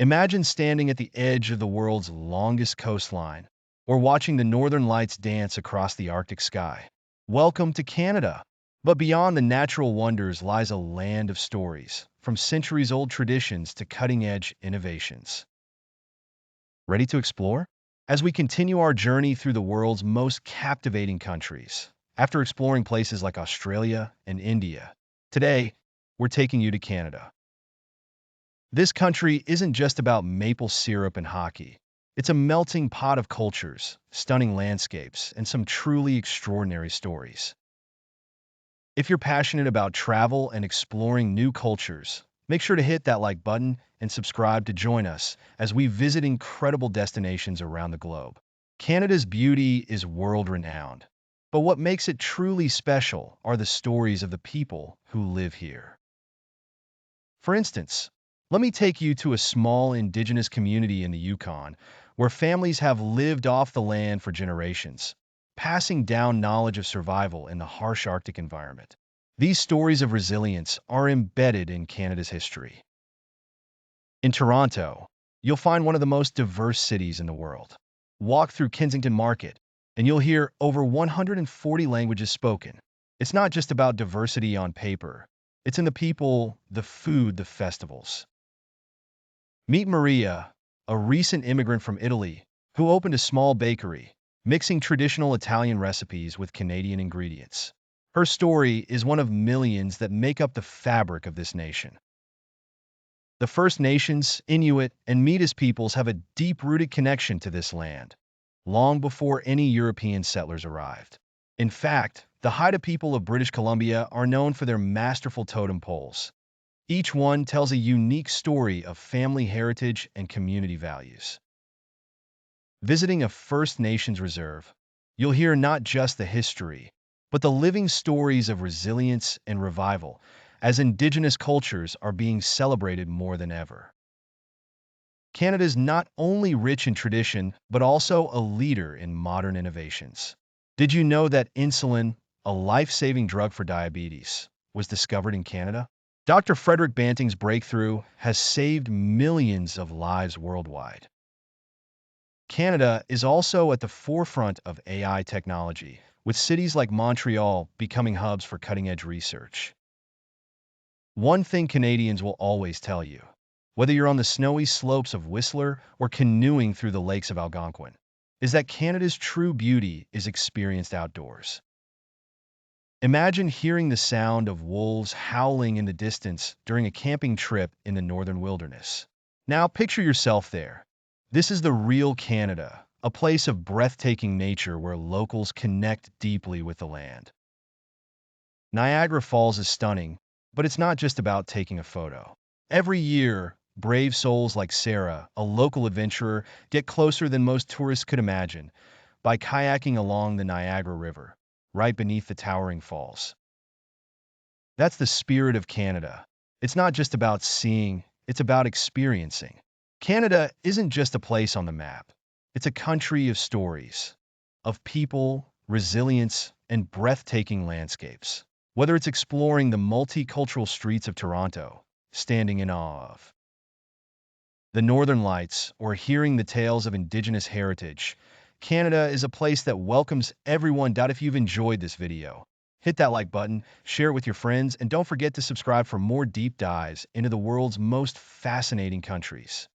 Imagine standing at the edge of the world's longest coastline, or watching the northern lights dance across the Arctic sky. Welcome to Canada! But beyond the natural wonders lies a land of stories, from centuries-old traditions to cutting-edge innovations. Ready to explore? As we continue our journey through the world's most captivating countries, after exploring places like Australia and India, today we're taking you to Canada. This country isn't just about maple syrup and hockey. It's a melting pot of cultures, stunning landscapes, and some truly extraordinary stories. If you're passionate about travel and exploring new cultures, make sure to hit that like button and subscribe to join us as we visit incredible destinations around the globe. Canada's beauty is world-renowned, but what makes it truly special are the stories of the people who live here. For instance, let me take you to a small Indigenous community in the Yukon, where families have lived off the land for generations, passing down knowledge of survival in the harsh Arctic environment. These stories of resilience are embedded in Canada's history. In Toronto, you'll find one of the most diverse cities in the world. Walk through Kensington Market, and you'll hear over 140 languages spoken. It's not just about diversity on paper. It's in the people, the food, the festivals. Meet Maria, a recent immigrant from Italy who opened a small bakery, mixing traditional Italian recipes with Canadian ingredients. Her story is one of millions that make up the fabric of this nation. The First Nations, Inuit, and Métis peoples have a deep-rooted connection to this land, long before any European settlers arrived. In fact, the Haida people of British Columbia are known for their masterful totem poles. Each one tells a unique story of family heritage and community values. Visiting a First Nations reserve, you'll hear not just the history, but the living stories of resilience and revival, as Indigenous cultures are being celebrated more than ever. Canada is not only rich in tradition, but also a leader in modern innovations. Did you know that insulin, a life-saving drug for diabetes, was discovered in Canada? Dr. Frederick Banting's breakthrough has saved millions of lives worldwide. Canada is also at the forefront of AI technology, with cities like Montreal becoming hubs for cutting-edge research. One thing Canadians will always tell you, whether you're on the snowy slopes of Whistler or canoeing through the lakes of Algonquin, is that Canada's true beauty is experienced outdoors. Imagine hearing the sound of wolves howling in the distance during a camping trip in the northern wilderness. Now picture yourself there. This is the real Canada, a place of breathtaking nature where locals connect deeply with the land. Niagara Falls is stunning, but it's not just about taking a photo. Every year, brave souls like Sarah, a local adventurer, get closer than most tourists could imagine by kayaking along the Niagara River, right beneath the towering falls. That's the spirit of Canada. It's not just about seeing, it's about experiencing. Canada isn't just a place on the map. It's a country of stories, of people, resilience, and breathtaking landscapes. Whether it's exploring the multicultural streets of Toronto, standing in awe of the Northern Lights, or hearing the tales of Indigenous heritage, Canada is a place that welcomes everyone. If you've enjoyed this video, hit that like button, share it with your friends, and don't forget to subscribe for more deep dives into the world's most fascinating countries.